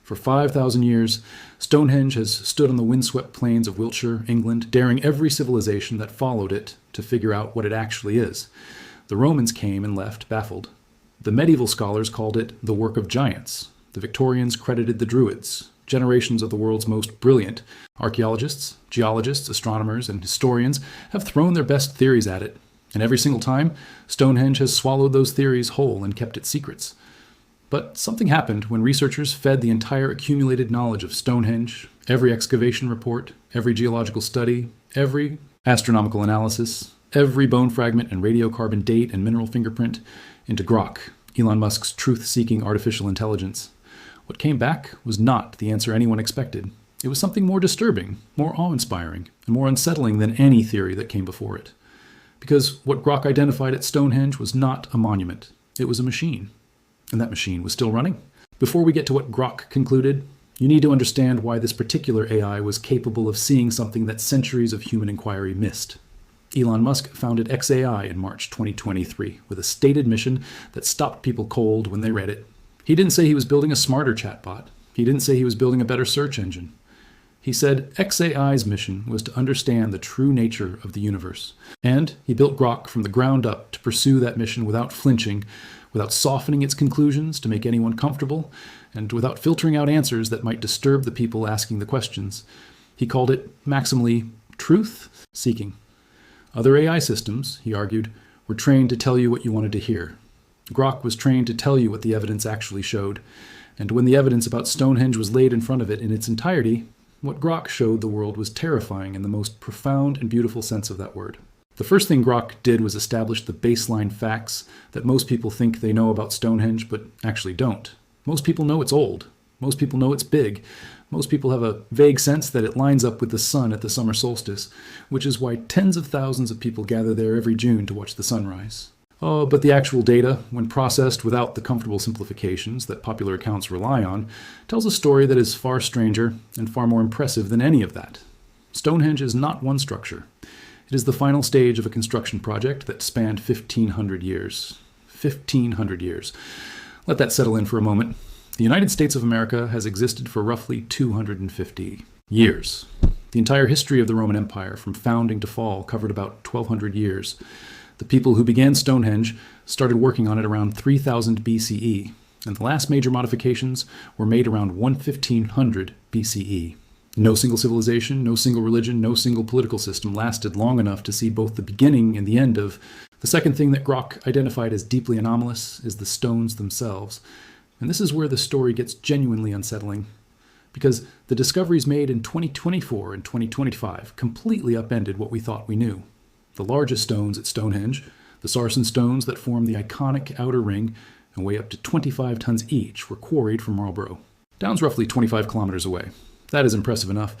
For 5,000 years, Stonehenge has stood on the windswept plains of Wiltshire, England, daring every civilization that followed it to figure out what it actually is. The Romans came and left, baffled. The medieval scholars called it the work of giants. The Victorians credited the Druids. Generations of the world's most brilliant archaeologists, geologists, astronomers, and historians have thrown their best theories at it. And every single time, Stonehenge has swallowed those theories whole and kept its secrets. But something happened when researchers fed the entire accumulated knowledge of Stonehenge, every excavation report, every geological study, every astronomical analysis, every bone fragment and radiocarbon date and mineral fingerprint, into Grok, Elon Musk's truth-seeking artificial intelligence. What came back was not the answer anyone expected. It was something more disturbing, more awe-inspiring, and more unsettling than any theory that came before it. Because what Grok identified at Stonehenge was not a monument. It was a machine. And that machine was still running. Before we get to what Grok concluded, you need to understand why this particular AI was capable of seeing something that centuries of human inquiry missed. Elon Musk founded XAI in March 2023 with a stated mission that stopped people cold when they read it. He didn't say he was building a smarter chatbot. He didn't say he was building a better search engine. He said XAI's mission was to understand the true nature of the universe. And he built Grok from the ground up to pursue that mission without flinching, without softening its conclusions to make anyone comfortable, and without filtering out answers that might disturb the people asking the questions. He called it, maximally, truth-seeking. Other AI systems, he argued, were trained to tell you what you wanted to hear. Grok was trained to tell you what the evidence actually showed, and when the evidence about Stonehenge was laid in front of it in its entirety, what Grok showed the world was terrifying in the most profound and beautiful sense of that word. The first thing Grok did was establish the baseline facts that most people think they know about Stonehenge, but actually don't. Most people know it's old. Most people know it's big. Most people have a vague sense that it lines up with the sun at the summer solstice, which is why tens of thousands of people gather there every June to watch the sunrise. Oh, but the actual data, when processed without the comfortable simplifications that popular accounts rely on, tells a story that is far stranger and far more impressive than any of that. Stonehenge is not one structure. It is the final stage of a construction project that spanned 1,500 years. 1,500 years. Let that settle in for a moment. The United States of America has existed for roughly 250 years. The entire history of the Roman Empire, from founding to fall, covered about 1,200 years. The people who began Stonehenge started working on it around 3000 BCE, and the last major modifications were made around 1500 BCE. No single civilization, no single religion, no single political system lasted long enough to see both the beginning and the end of. The second thing that Grok identified as deeply anomalous is the stones themselves. And this is where the story gets genuinely unsettling. Because the discoveries made in 2024 and 2025 completely upended what we thought we knew. The largest stones at Stonehenge, the sarsen stones that form the iconic outer ring and weigh up to 25 tons each, were quarried from Marlborough. Down's roughly 25 kilometers away. That is impressive enough.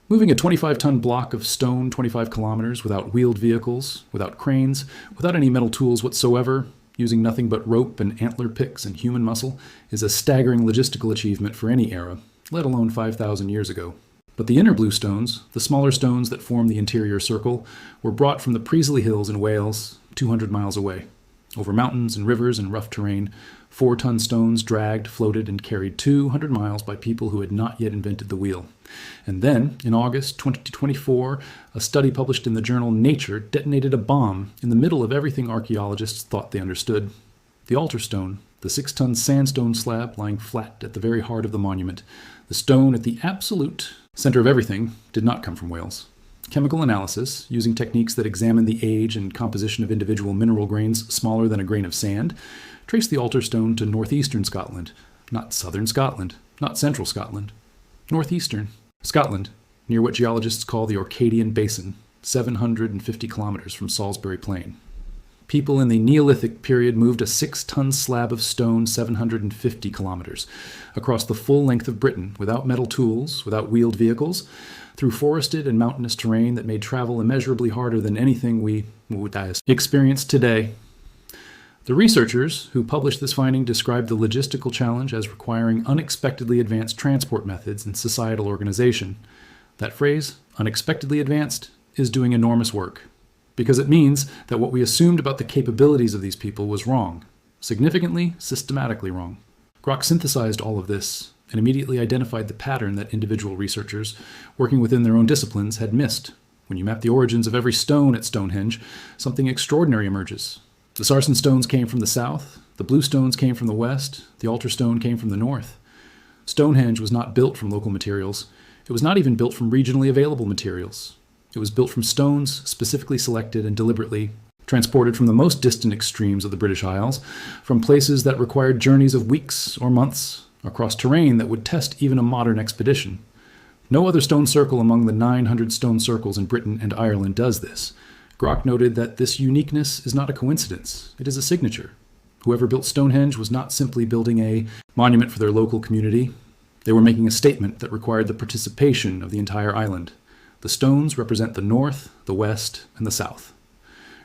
Moving a 25-ton block of stone 25 kilometers without wheeled vehicles, without cranes, without any metal tools whatsoever, using nothing but rope and antler picks and human muscle, is a staggering logistical achievement for any era, let alone 5,000 years ago. But the inner blue stones, the smaller stones that form the interior circle, were brought from the Priestley Hills in Wales, 200 miles away. Over mountains and rivers and rough terrain, 4-ton stones dragged, floated, and carried 200 miles by people who had not yet invented the wheel. And then, in August 2024, a study published in the journal Nature detonated a bomb in the middle of everything archaeologists thought they understood. The altar stone, the 6-ton sandstone slab lying flat at the very heart of the monument, the stone at the absolute center of everything, did not come from Wales. Chemical analysis, using techniques that examine the age and composition of individual mineral grains smaller than a grain of sand, traced the altar stone to northeastern Scotland, not southern Scotland, not central Scotland. Northeastern Scotland, near what geologists call the Orcadian Basin, 750 kilometers from Salisbury Plain. People in the Neolithic period moved a 6-ton slab of stone 750 kilometers across the full length of Britain without metal tools, without wheeled vehicles, through forested and mountainous terrain that made travel immeasurably harder than anything we would experience today. The researchers who published this finding described the logistical challenge as requiring unexpectedly advanced transport methods and societal organization. That phrase, unexpectedly advanced, is doing enormous work, because it means that what we assumed about the capabilities of these people was wrong, significantly, systematically wrong. Grok synthesized all of this and immediately identified the pattern that individual researchers, working within their own disciplines, had missed. When you map the origins of every stone at Stonehenge, something extraordinary emerges. The sarsen stones came from the south, the blue stones came from the west, the altar stone came from the north. Stonehenge was not built from local materials. It was not even built from regionally available materials. It was built from stones specifically selected and deliberately transported from the most distant extremes of the British Isles, from places that required journeys of weeks or months, across terrain that would test even a modern expedition. No other stone circle among the 900 stone circles in Britain and Ireland does this. Grok noted that this uniqueness is not a coincidence, it is a signature. Whoever built Stonehenge was not simply building a monument for their local community. They were making a statement that required the participation of the entire island. The stones represent the north, the west, and the south.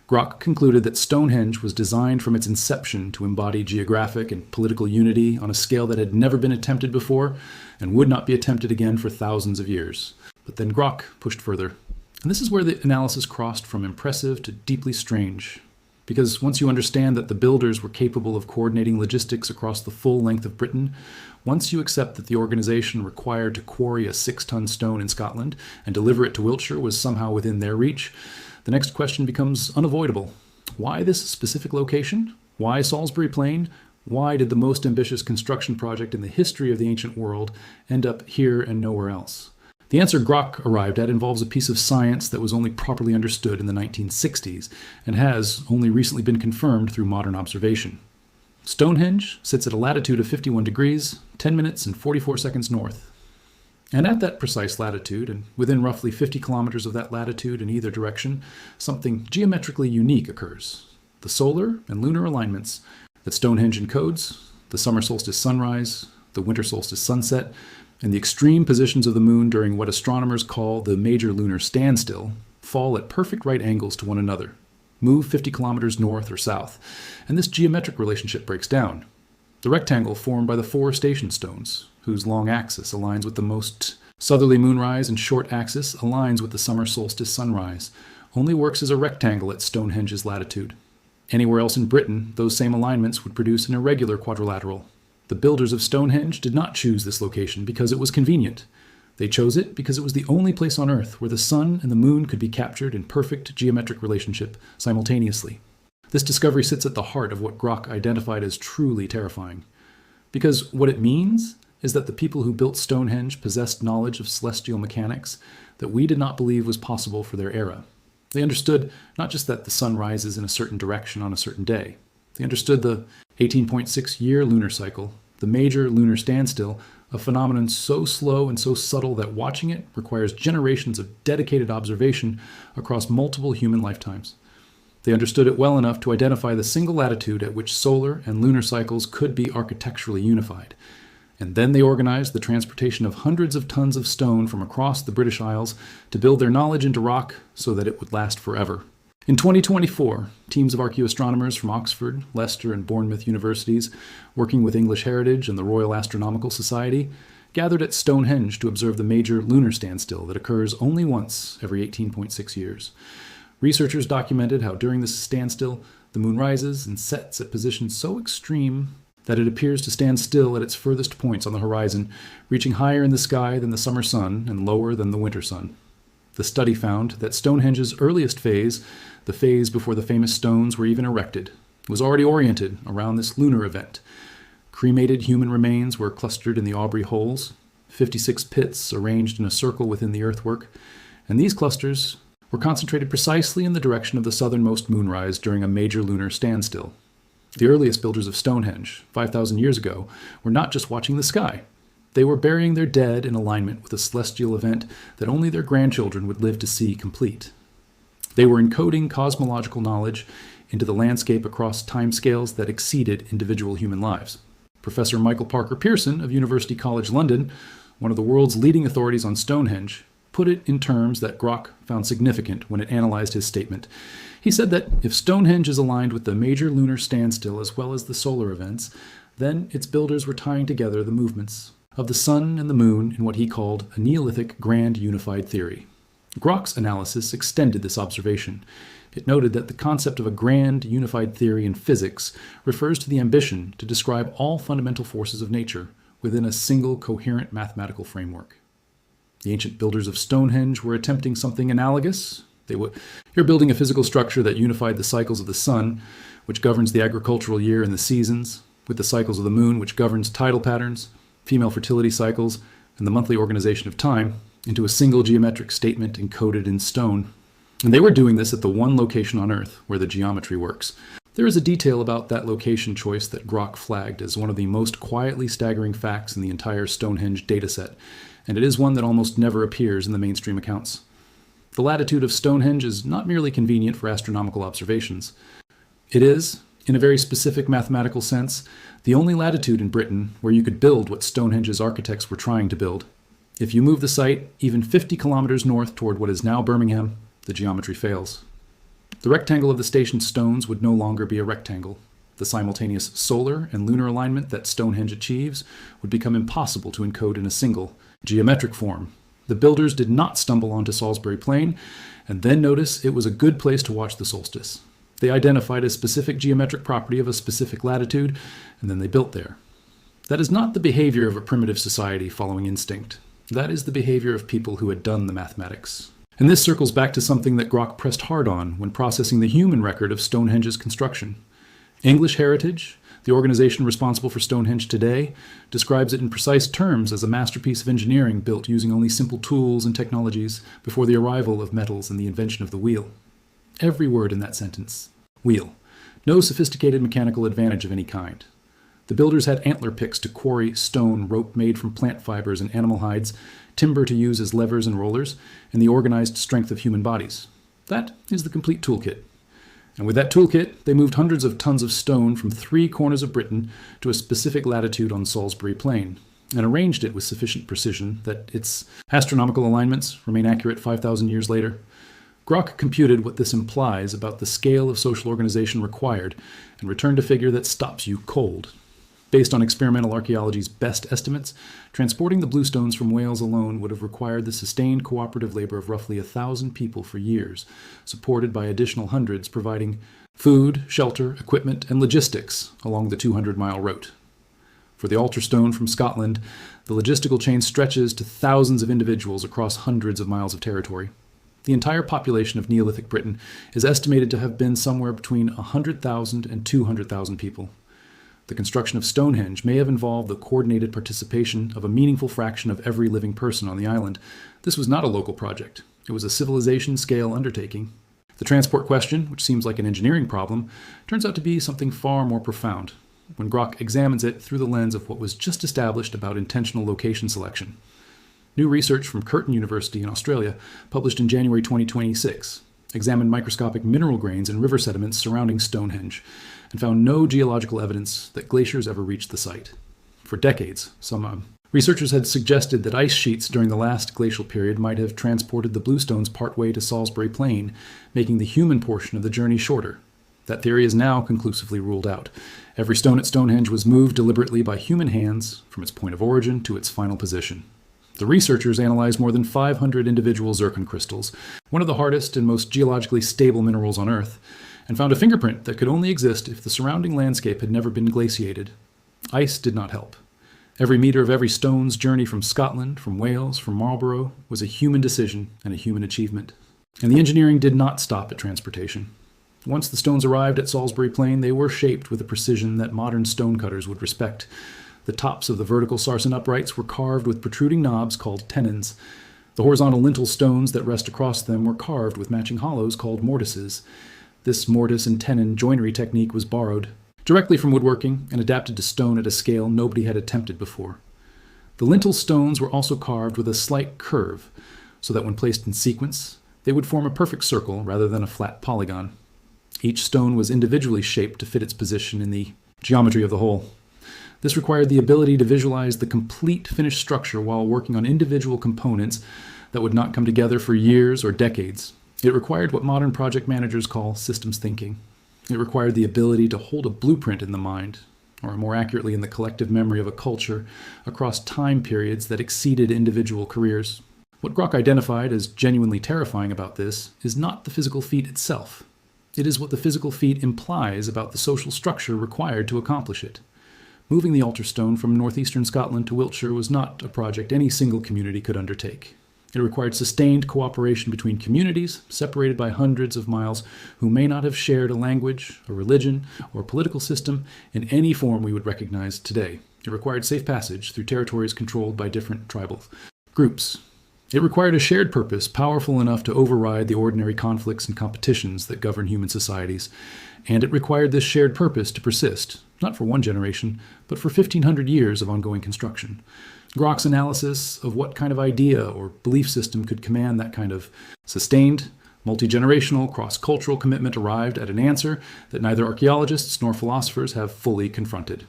Grok concluded that Stonehenge was designed from its inception to embody geographic and political unity on a scale that had never been attempted before and would not be attempted again for thousands of years. But then Grok pushed further. And this is where the analysis crossed from impressive to deeply strange. Because once you understand that the builders were capable of coordinating logistics across the full length of Britain, once you accept that the organization required to quarry a 6-ton stone in Scotland and deliver it to Wiltshire was somehow within their reach, the next question becomes unavoidable. Why this specific location? Why Salisbury Plain? Why did the most ambitious construction project in the history of the ancient world end up here and nowhere else? The answer Grok arrived at involves a piece of science that was only properly understood in the 1960s and has only recently been confirmed through modern observation. Stonehenge sits at a latitude of 51 degrees, 10 minutes and 44 seconds north. And at that precise latitude, and within roughly 50 kilometers of that latitude in either direction, something geometrically unique occurs. The solar and lunar alignments that Stonehenge encodes, the summer solstice sunrise, the winter solstice sunset, and the extreme positions of the moon during what astronomers call the major lunar standstill, fall at perfect right angles to one another, move 50 kilometers north or south, and this geometric relationship breaks down. The rectangle formed by the 4 station stones, whose long axis aligns with the most southerly moonrise and short axis aligns with the summer solstice sunrise, only works as a rectangle at Stonehenge's latitude. Anywhere else in Britain, those same alignments would produce an irregular quadrilateral. The builders of Stonehenge did not choose this location because it was convenient. They chose it because it was the only place on Earth where the sun and the moon could be captured in perfect geometric relationship simultaneously. This discovery sits at the heart of what Grok identified as truly terrifying. Because what it means is that the people who built Stonehenge possessed knowledge of celestial mechanics that we did not believe was possible for their era. They understood not just that the sun rises in a certain direction on a certain day. They understood the 18.6-year lunar cycle, the major lunar standstill, a phenomenon so slow and so subtle that watching it requires generations of dedicated observation across multiple human lifetimes. They understood it well enough to identify the single latitude at which solar and lunar cycles could be architecturally unified. And then they organized the transportation of hundreds of tons of stone from across the British Isles to build their knowledge into rock so that it would last forever. In 2024, teams of archaeoastronomers from Oxford, Leicester, and Bournemouth universities, working with English Heritage and the Royal Astronomical Society, gathered at Stonehenge to observe the major lunar standstill that occurs only once every 18.6 years. Researchers documented how during this standstill, the moon rises and sets at positions so extreme that it appears to stand still at its furthest points on the horizon, reaching higher in the sky than the summer sun and lower than the winter sun. The study found that Stonehenge's earliest phase, the phase before the famous stones were even erected, was already oriented around this lunar event. Cremated human remains were clustered in the Aubrey holes, 56 pits arranged in a circle within the earthwork, and these clusters were concentrated precisely in the direction of the southernmost moonrise during a major lunar standstill. The earliest builders of Stonehenge, 5,000 years ago, were not just watching the sky. They were burying their dead in alignment with a celestial event that only their grandchildren would live to see complete. They were encoding cosmological knowledge into the landscape across timescales that exceeded individual human lives. Professor Michael Parker Pearson of University College London, one of the world's leading authorities on Stonehenge, put it in terms that Grok found significant when it analyzed his statement. He said that if Stonehenge is aligned with the major lunar standstill as well as the solar events, then its builders were tying together the movements of the sun and the moon in what he called a Neolithic grand unified theory. Grok's analysis extended this observation. It noted that the concept of a grand unified theory in physics refers to the ambition to describe all fundamental forces of nature, within a single coherent mathematical framework. The ancient builders of Stonehenge were attempting something analogous. You're building a physical structure that unified the cycles of the sun, which governs the agricultural year and the seasons, with the cycles of the moon, which governs tidal patterns, female fertility cycles, and the monthly organization of time, into a single geometric statement encoded in stone. And they were doing this at the one location on Earth where the geometry works. There is a detail about that location choice that Grok flagged as one of the most quietly staggering facts in the entire Stonehenge dataset, and it is one that almost never appears in the mainstream accounts. The latitude of Stonehenge is not merely convenient for astronomical observations. It is, in a very specific mathematical sense, the only latitude in Britain where you could build what Stonehenge's architects were trying to build. If you move the site even 50 kilometers north toward what is now Birmingham, the geometry fails. The rectangle of the station stones would no longer be a rectangle. The simultaneous solar and lunar alignment that Stonehenge achieves would become impossible to encode in a single, geometric form. The builders did not stumble onto Salisbury Plain and then notice it was a good place to watch the solstice. They identified a specific geometric property of a specific latitude, and then they built there. That is not the behavior of a primitive society following instinct. That is the behavior of people who had done the mathematics. And this circles back to something that Grok pressed hard on when processing the human record of Stonehenge's construction. English Heritage, the organization responsible for Stonehenge today, describes it in precise terms as a masterpiece of engineering built using only simple tools and technologies before the arrival of metals and the invention of the wheel. Every word in that sentence. Wheel. No sophisticated mechanical advantage of any kind. The builders had antler picks to quarry stone, rope made from plant fibers and animal hides, timber to use as levers and rollers, and the organized strength of human bodies. That is the complete toolkit. And with that toolkit, they moved hundreds of tons of stone from 3 corners of Britain to a specific latitude on Salisbury Plain, and arranged it with sufficient precision that its astronomical alignments remain accurate 5,000 years later. Grok computed what this implies about the scale of social organization required and returned a figure that stops you cold. Based on experimental archaeology's best estimates, transporting the bluestones from Wales alone would have required the sustained cooperative labor of roughly 1,000 people for years, supported by additional hundreds providing food, shelter, equipment, and logistics along the 200-mile route. For the altar stone from Scotland, the logistical chain stretches to thousands of individuals across hundreds of miles of territory. The entire population of Neolithic Britain is estimated to have been somewhere between 100,000 and 200,000 people. The construction of Stonehenge may have involved the coordinated participation of a meaningful fraction of every living person on the island. This was not a local project. It was a civilization-scale undertaking. The transport question, which seems like an engineering problem, turns out to be something far more profound when Grok examines it through the lens of what was just established about intentional location selection. New research from Curtin University in Australia, published in January 2026, examined microscopic mineral grains and river sediments surrounding Stonehenge, and found no geological evidence that glaciers ever reached the site. For decades, some researchers had suggested that ice sheets during the last glacial period might have transported the bluestones partway to Salisbury Plain, making the human portion of the journey shorter. That theory is now conclusively ruled out. Every stone at Stonehenge was moved deliberately by human hands from its point of origin to its final position. The researchers analyzed more than 500 individual zircon crystals, one of the hardest and most geologically stable minerals on Earth, and found a fingerprint that could only exist if the surrounding landscape had never been glaciated. Ice did not help. Every meter of every stone's journey from Scotland, from Wales, from Marlborough was a human decision and a human achievement. And the engineering did not stop at transportation. Once the stones arrived at Salisbury Plain, they were shaped with a precision that modern stonecutters would respect. The tops of the vertical sarsen uprights were carved with protruding knobs called tenons. The horizontal lintel stones that rest across them were carved with matching hollows called mortises. This mortise and tenon joinery technique was borrowed directly from woodworking and adapted to stone at a scale nobody had attempted before. The lintel stones were also carved with a slight curve, so that when placed in sequence, they would form a perfect circle rather than a flat polygon. Each stone was individually shaped to fit its position in the geometry of the whole. This required the ability to visualize the complete finished structure while working on individual components that would not come together for years or decades. It required what modern project managers call systems thinking. It required the ability to hold a blueprint in the mind, or more accurately in the collective memory of a culture, across time periods that exceeded individual careers. What Grok identified as genuinely terrifying about this is not the physical feat itself. It is what the physical feat implies about the social structure required to accomplish it. Moving the altar stone from northeastern Scotland to Wiltshire was not a project any single community could undertake. It required sustained cooperation between communities separated by hundreds of miles who may not have shared a language, a religion, or a political system in any form we would recognize today. It required safe passage through territories controlled by different tribal groups. It required a shared purpose powerful enough to override the ordinary conflicts and competitions that govern human societies, and it required this shared purpose to persist, not for one generation, but for 1,500 years of ongoing construction. Grok's analysis of what kind of idea or belief system could command that kind of sustained, multi-generational, cross-cultural commitment arrived at an answer that neither archaeologists nor philosophers have fully confronted.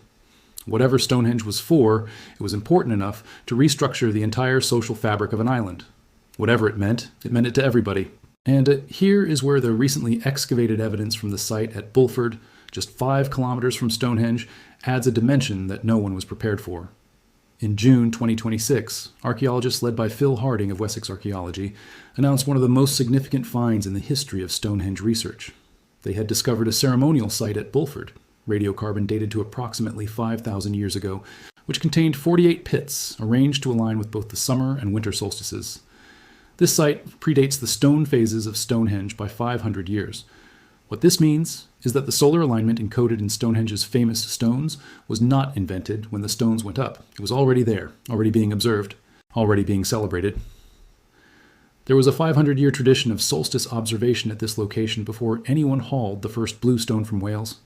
Whatever Stonehenge was for, it was important enough to restructure the entire social fabric of an island. Whatever it meant it to everybody. And here is where the recently excavated evidence from the site at Bulford, just 5 kilometers from Stonehenge, adds a dimension that no one was prepared for. In June 2026, archaeologists led by Phil Harding of Wessex Archaeology announced one of the most significant finds in the history of Stonehenge research. They had discovered a ceremonial site at Bulford, radiocarbon dated to approximately 5,000 years ago, which contained 48 pits arranged to align with both the summer and winter solstices. This site predates the stone phases of Stonehenge by 500 years. What this means is that the solar alignment encoded in Stonehenge's famous stones was not invented when the stones went up. It was already there, already being observed, already being celebrated. There was a 500-year tradition of solstice observation at this location before anyone hauled the first blue stone from Wales.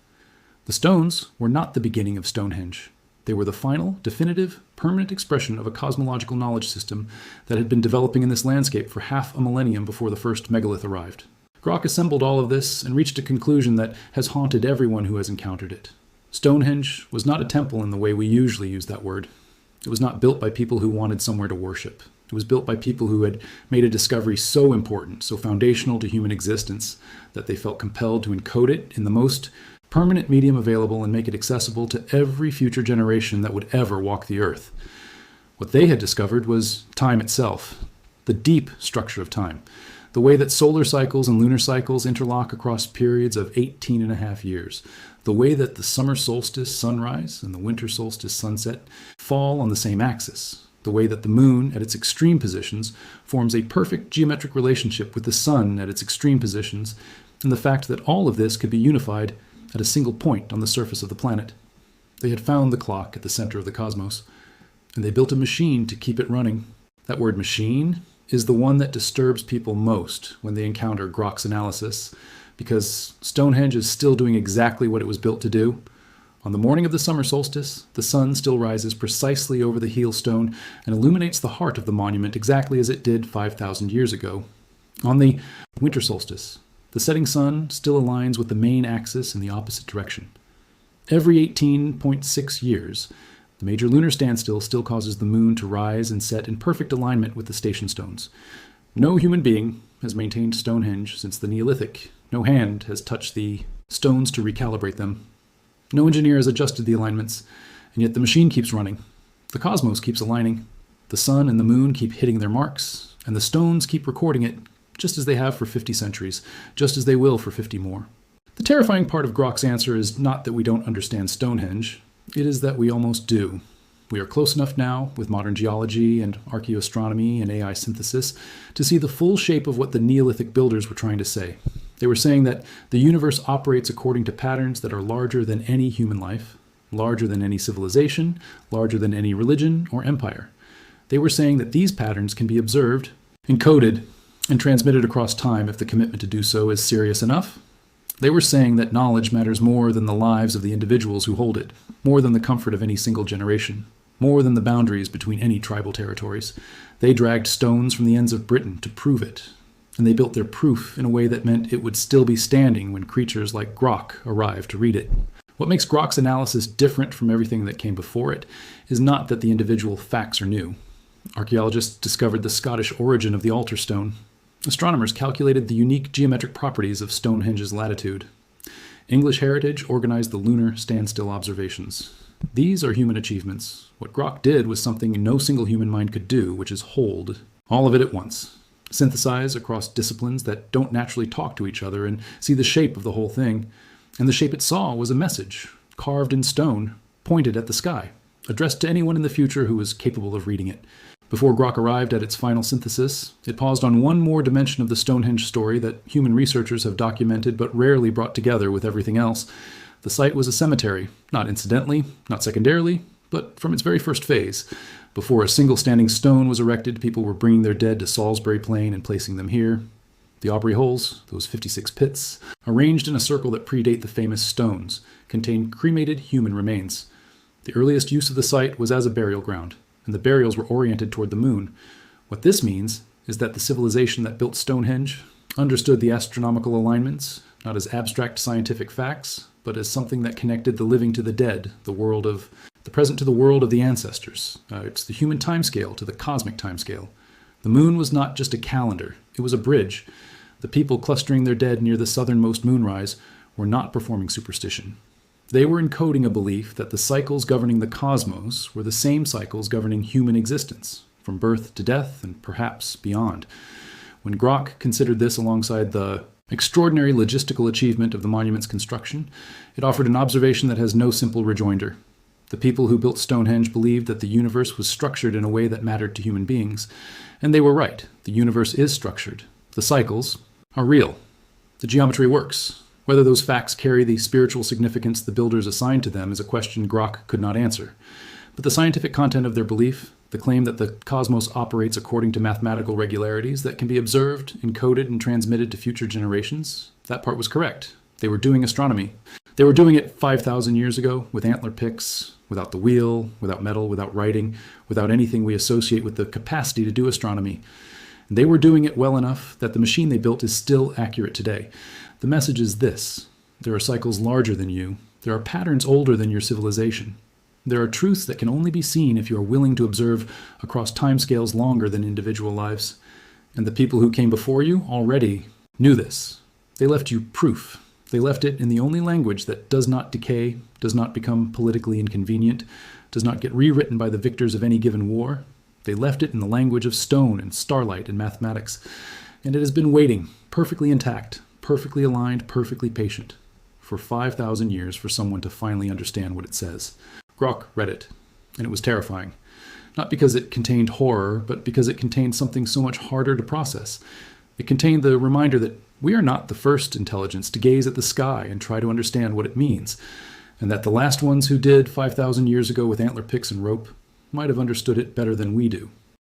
The stones were not the beginning of Stonehenge. They were the final, definitive, permanent expression of a cosmological knowledge system that had been developing in this landscape for half a millennium before the first megalith arrived. Grok assembled all of this and reached a conclusion that has haunted everyone who has encountered it. Stonehenge was not a temple in the way we usually use that word. It was not built by people who wanted somewhere to worship. It was built by people who had made a discovery so important, so foundational to human existence, that they felt compelled to encode it in the most permanent medium available and make it accessible to every future generation that would ever walk the earth. What they had discovered was time itself, the deep structure of time, the way that solar cycles and lunar cycles interlock across periods of 18.5 years, the way that the summer solstice sunrise and the winter solstice sunset fall on the same axis, the way that the moon at its extreme positions forms a perfect geometric relationship with the sun at its extreme positions, and the fact that all of this could be unified at a single point on the surface of the planet. They had found the clock at the center of the cosmos, and they built a machine to keep it running. That word machine is the one that disturbs people most when they encounter Grok's analysis, because Stonehenge is still doing exactly what it was built to do. On the morning of the summer solstice, the sun still rises precisely over the heel stone and illuminates the heart of the monument exactly as it did 5,000 years ago. On the winter solstice, the setting sun still aligns with the main axis in the opposite direction. Every 18.6 years, the major lunar standstill still causes the moon to rise and set in perfect alignment with the station stones. No human being has maintained Stonehenge since the Neolithic. No hand has touched the stones to recalibrate them. No engineer has adjusted the alignments, and yet the machine keeps running. The cosmos keeps aligning. The sun and the moon keep hitting their marks, and the stones keep recording it, just as they have for 50 centuries, just as they will for 50 more. The terrifying part of Grok's answer is not that we don't understand Stonehenge. It is that we almost do. We are close enough now, with modern geology and archaeoastronomy and AI synthesis, to see the full shape of what the Neolithic builders were trying to say. They were saying that the universe operates according to patterns that are larger than any human life, larger than any civilization, larger than any religion or empire. They were saying that these patterns can be observed, encoded, and transmitted across time if the commitment to do so is serious enough. They were saying that knowledge matters more than the lives of the individuals who hold it, more than the comfort of any single generation, more than the boundaries between any tribal territories. They dragged stones from the ends of Britain to prove it, and they built their proof in a way that meant it would still be standing when creatures like Grok arrived to read it. What makes Grok's analysis different from everything that came before it is not that the individual facts are new. Archaeologists discovered the Scottish origin of the altar stone. Astronomers calculated the unique geometric properties of Stonehenge's latitude. English Heritage organized the lunar standstill observations. These are human achievements. What Grok did was something no single human mind could do, which is hold all of it at once, synthesize across disciplines that don't naturally talk to each other, and see the shape of the whole thing. And the shape it saw was a message, carved in stone, pointed at the sky, addressed to anyone in the future who was capable of reading it. Before Grok arrived at its final synthesis, it paused on one more dimension of the Stonehenge story that human researchers have documented but rarely brought together with everything else. The site was a cemetery, not incidentally, not secondarily, but from its very first phase. Before a single standing stone was erected, people were bringing their dead to Salisbury Plain and placing them here. The Aubrey holes, those 56 pits, arranged in a circle that predate the famous stones, contain cremated human remains. The earliest use of the site was as a burial ground, and the burials were oriented toward the moon. What this means is that the civilization that built Stonehenge understood the astronomical alignments, not as abstract scientific facts, but as something that connected the living to the dead, the present to the world of the ancestors. It's the human timescale to the cosmic timescale. The moon was not just a calendar, it was a bridge. The people clustering their dead near the southernmost moonrise were not performing superstition. They were encoding a belief that the cycles governing the cosmos were the same cycles governing human existence, from birth to death and perhaps beyond. When Grok considered this alongside the extraordinary logistical achievement of the monument's construction, it offered an observation that has no simple rejoinder. The people who built Stonehenge believed that the universe was structured in a way that mattered to human beings. And they were right. The universe is structured. The cycles are real. The geometry works. Whether those facts carry the spiritual significance the builders assigned to them is a question Grok could not answer. But the scientific content of their belief, the claim that the cosmos operates according to mathematical regularities that can be observed, encoded, and transmitted to future generations, that part was correct. They were doing astronomy. They were doing it 5,000 years ago with antler picks, without the wheel, without metal, without writing, without anything we associate with the capacity to do astronomy. And they were doing it well enough that the machine they built is still accurate today. The message is this: there are cycles larger than you. There are patterns older than your civilization. There are truths that can only be seen if you are willing to observe across timescales longer than individual lives. And the people who came before you already knew this. They left you proof. They left it in the only language that does not decay, does not become politically inconvenient, does not get rewritten by the victors of any given war. They left it in the language of stone and starlight and mathematics. And it has been waiting, perfectly intact, perfectly aligned, perfectly patient, for 5,000 years for someone to finally understand what it says. Grok read it, and it was terrifying. Not because it contained horror, but because it contained something so much harder to process. It contained the reminder that we are not the first intelligence to gaze at the sky and try to understand what it means, and that the last ones who did 5,000 years ago with antler picks and rope might have understood it better than we do.